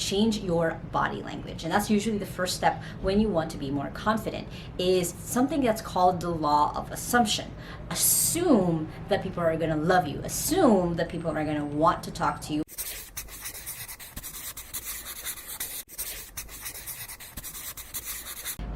change your body language. And that's usually the first step when you want to be more confident, is something that's called the law of assumption. Assume that people are going to love you. Assume that people are going to want to talk to you.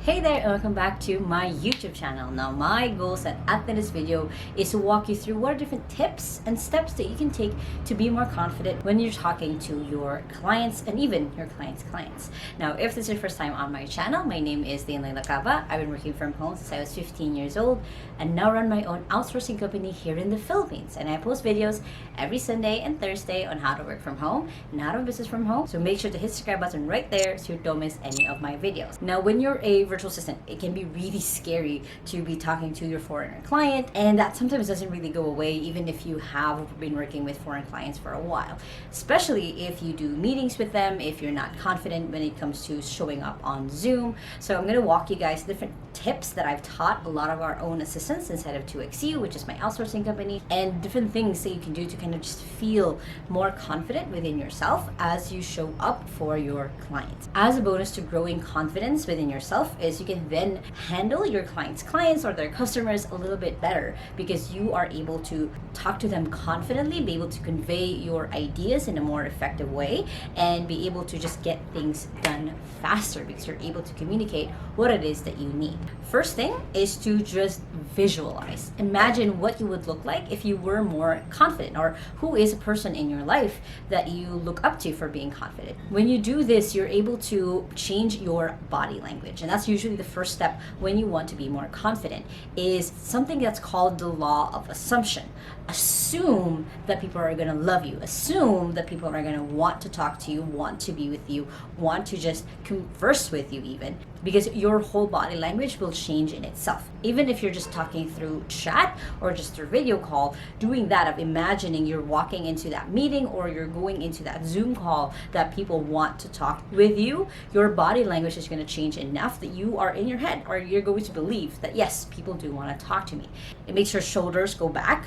Hey there, and welcome back to my YouTube channel. Now, my goal set at this video is to walk you through what are different tips and steps that you can take to be more confident when you're talking to your clients and even your clients' clients. Now, if this is your first time on my channel, my name is Lai Lacaba. I've been working from home since I was 15 years old and now run my own outsourcing company here in the Philippines. And I post videos every Sunday and Thursday on how to work from home and how to business from home. So make sure to hit the subscribe button right there so you don't miss any of my videos. Now, when you're a virtual assistant, it can be really scary to be talking to your foreigner client, and that sometimes doesn't really go away even if you have been working with foreign clients for a while, especially if you do meetings with them, if you're not confident when it comes to showing up on Zoom. So I'm going to walk you guys different tips that I've taught a lot of our own assistants inside of 2XU, which is my outsourcing company, and different things that you can do to kind of just feel more confident within yourself as you show up for your clients. As a bonus to growing confidence within yourself is you can then handle your clients or their customers a little bit better, because you are able to talk to them confidently, be able to convey your ideas in a more effective way, and be able to just get things done faster because you're able to communicate what it is that you need. First thing is to just visualize. Imagine what you would look like if you were more confident, or who is a person in your life that you look up to for being confident. When you do this, you're able to change your body language, and that's usually the first step when you want to be more confident, is something that's called the law of assumption. Assume that people are going to love you. Assume that people are going to want to talk to you, want to be with you, want to just converse with you even, because your whole body language will change in itself. Even if you're just talking through chat or just through video call, doing that of imagining you're walking into that meeting or you're going into that Zoom call that people want to talk with you, your body language is going to change enough that you are in your head, or you're going to believe that yes, people do want to talk to me. It makes your shoulders go back,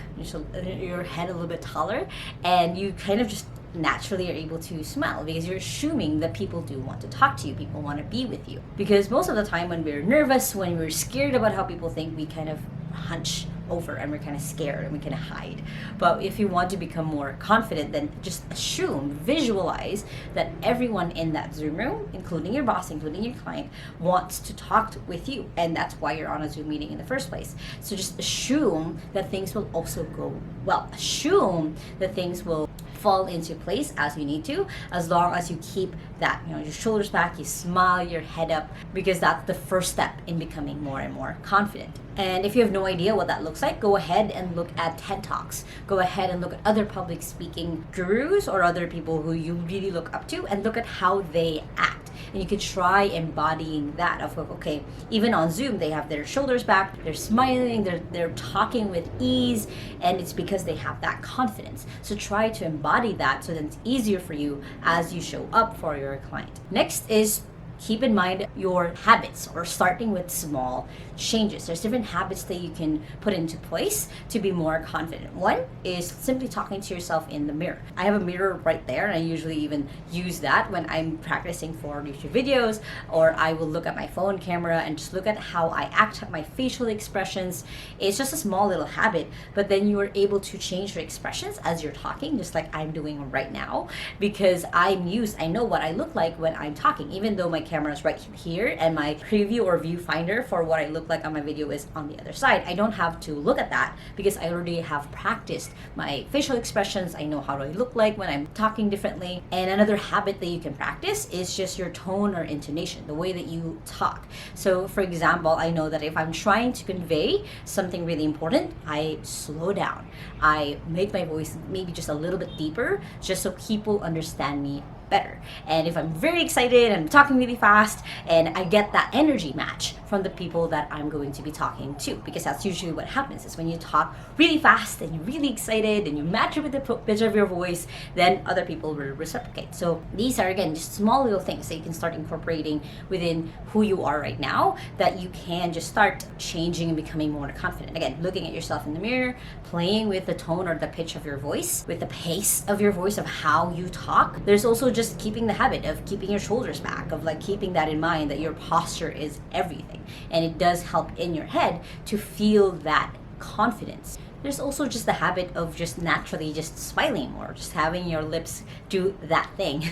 your head a little bit taller, and you kind of just naturally are able to smile because you're assuming that people do want to talk to you, people want to be with you. Because most of the time when we're nervous, when we're scared about how people think, we kind of hunch over and we're kind of scared and we kind of hide. But if you want to become more confident, then just assume, visualize that everyone in that Zoom room, including your boss, including your client, wants to talk with you, and that's why you're on a Zoom meeting in the first place. So just assume that things will also go well. Assume that things will fall into place as you need to, as long as you keep that, your shoulders back, you smile, your head up, because that's the first step in becoming more and more confident. And if you have no idea what that looks like, go ahead and look at TED Talks. Go ahead and look at other public speaking gurus or other people who you really look up to, and look at how they act. And you could try embodying that of, okay, even on Zoom, they have their shoulders back, they're smiling, they're talking with ease, and it's because they have that confidence. So try to embody that so that it's easier for you as you show up for your client. Next is keep in mind your habits, or starting with small changes. There's different habits that you can put into place to be more confident. One is simply talking to yourself in the mirror. I have a mirror right there, and I usually even use that when I'm practicing for YouTube videos, or I will look at my phone camera and just look at how I act, my facial expressions. It's just a small little habit, but then you are able to change your expressions as you're talking, just like I'm doing right now, because I know what I look like when I'm talking, even though my camera is right here and my preview or viewfinder for what I look like on my video is on the other side. I don't have to look at that because I already have practiced my facial expressions. I know how I look like when I'm talking differently. And another habit that you can practice is just your tone or intonation, the way that you talk. So for example, I know that if I'm trying to convey something really important, I slow down. I make my voice maybe just a little bit deeper, just so people understand me better. And if I'm very excited and I'm talking really fast, and I get that energy match from the people that I'm going to be talking to, because that's usually what happens is when you talk really fast and you're really excited and you match it with the pitch of your voice, then other people will reciprocate. So these are, again, just small little things that you can start incorporating within who you are right now, that you can just start changing and becoming more confident. Again, looking at yourself in the mirror, playing with the tone or the pitch of your voice, with the pace of your voice, of how you talk. There's also just just keeping the habit of keeping your shoulders back, of like keeping that in mind, that your posture is everything. And it does help in your head to feel that confidence. There's also just the habit of just naturally just smiling more, just having your lips do that thing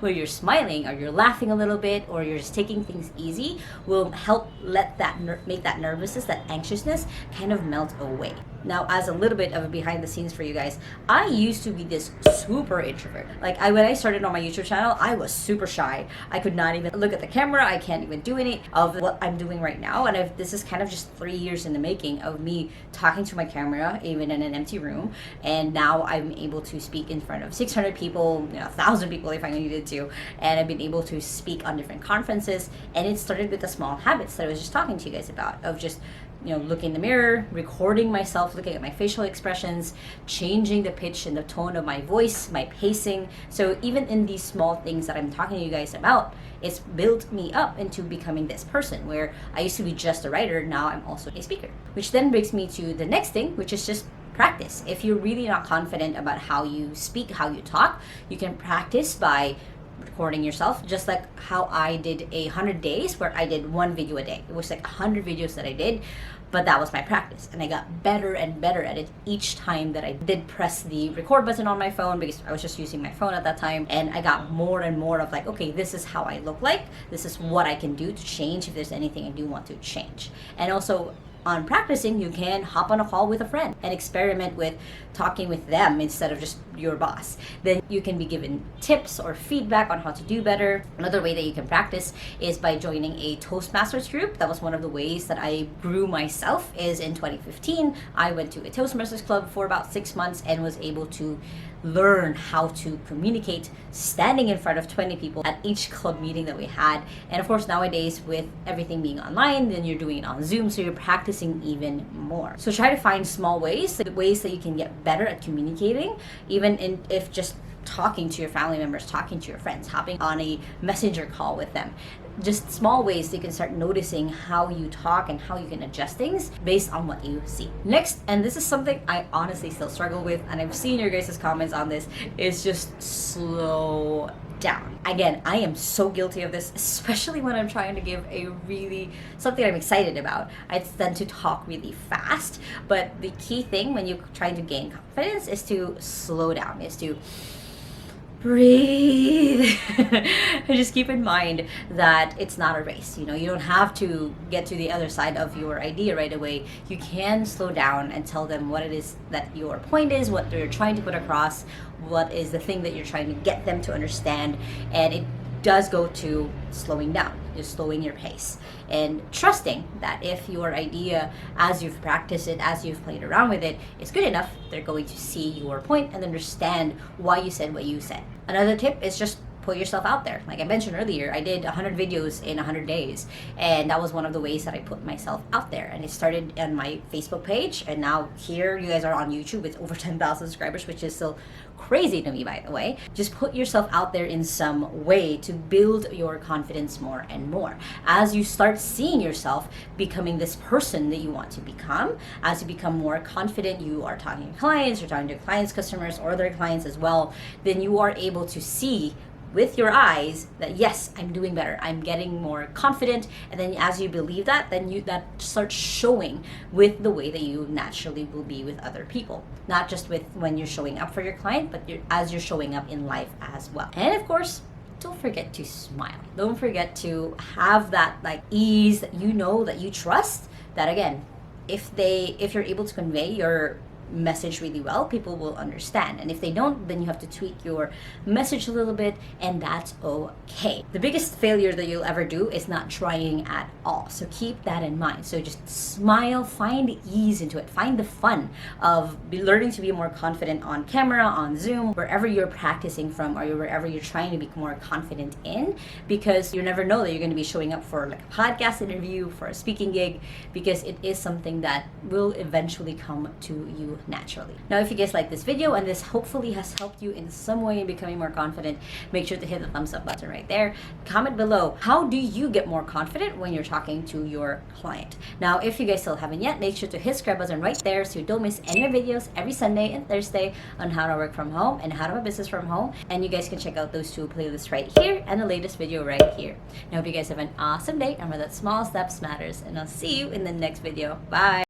where you're smiling or you're laughing a little bit or you're just taking things easy will help let that make that nervousness, that anxiousness kind of melt away. Now, as a little bit of a behind the scenes for you guys, I used to be this super introvert. Like when I started on my YouTube channel, I was super shy. I could not even look at the camera. I can't even do any of what I'm doing right now. And this is kind of just 3 years in the making of me talking to my camera, even in an empty room. And now I'm able to speak in front of 600 people, 1,000 people if I needed to. And I've been able to speak on different conferences. And it started with the small habits that I was just talking to you guys about, of just looking in the mirror, recording myself, looking at my facial expressions, changing the pitch and the tone of my voice, my pacing. So even in these small things that I'm talking to you guys about, it's built me up into becoming this person where I used to be just a writer. Now I'm also a speaker, which then brings me to the next thing, which is just practice. If you're really not confident about how you speak, how you talk, you can practice by recording yourself, just like how I did 100 days where I did 1 video a day. It was like 100 videos that I did, but that was my practice, and I got better and better at it each time that I did press the record button on my phone, because I was just using my phone at that time. And I got more and more of like, okay, this is how I look like, this is what I can do to change if there's anything I do want to change. And also on practicing, you can hop on a call with a friend and experiment with talking with them instead of just your boss. Then you can be given tips or feedback on how to do better. Another way that you can practice is by joining a Toastmasters group. That was one of the ways that I grew myself. Is in 2015, I went to a Toastmasters club for about 6 months and was able to learn how to communicate standing in front of 20 people at each club meeting that we had. And of course, nowadays with everything being online, then you're doing it on Zoom, so you're practicing even more. So try to find small ways, the ways that you can get better at communicating, even if just talking to your family members, talking to your friends, hopping on a messenger call with them. Just small ways that you can start noticing how you talk and how you can adjust things based on what you see. Next, and this is something I honestly still struggle with, and I've seen your guys' comments on this, is just slow down. Again, I am so guilty of this, especially when I'm trying to give something I'm excited about. I tend to talk really fast, but the key thing when you're trying to gain confidence is to slow down, is to breathe. And just keep in mind that it's not a race. You don't have to get to the other side of your idea right away. You can slow down and tell them what it is that your point is, what you're trying to put across, what is the thing that you're trying to get them to understand. And it does go to slowing down, just slowing your pace and trusting that if your idea, as you've practiced it, as you've played around with it, is good enough, they're going to see your point and understand why you said what you said. Another tip is just put yourself out there. Like I mentioned earlier, I did 100 videos in 100 days, and that was one of the ways that I put myself out there. And it started on my Facebook page, and now here you guys are on YouTube with over 10,000 subscribers, which is still crazy to me, by the way. Just put yourself out there in some way to build your confidence more and more. As you start seeing yourself becoming this person that you want to become, as you become more confident, you are talking to clients, you're talking to clients, customers, or their clients as well, then you are able to see with your eyes that yes, I'm doing better, I'm getting more confident. And then as you believe that, then that starts showing with the way that you naturally will be with other people, not just with when you're showing up for your client, but as you're showing up in life as well. And of course, don't forget to smile. Don't forget to have that like ease that that you trust, that again, if you're able to convey your message really well, people will understand. And if they don't, then you have to tweak your message a little bit, and that's okay. The biggest failure that you'll ever do is not trying at all. So keep that in mind. So just smile, find ease into it, find the fun of learning to be more confident on camera, on Zoom, wherever you're practicing from, or wherever you're trying to be more confident in, because you never know that you're going to be showing up for like a podcast interview, for a speaking gig, because it is something that will eventually come to you you naturally. Now, if you guys like this video and this hopefully has helped you in some way in becoming more confident, make sure to hit the thumbs up button right there. Comment below, how do you get more confident when you're talking to your client? Now, if you guys still haven't yet, make sure to hit subscribe button right there so you don't miss any of my videos every Sunday and Thursday on how to work from home and how to have a business from home. And you guys can check out those two playlists right here and the latest video right here. I hope you guys have an awesome day, and remember that small steps matters, and I'll see you in the next video. Bye.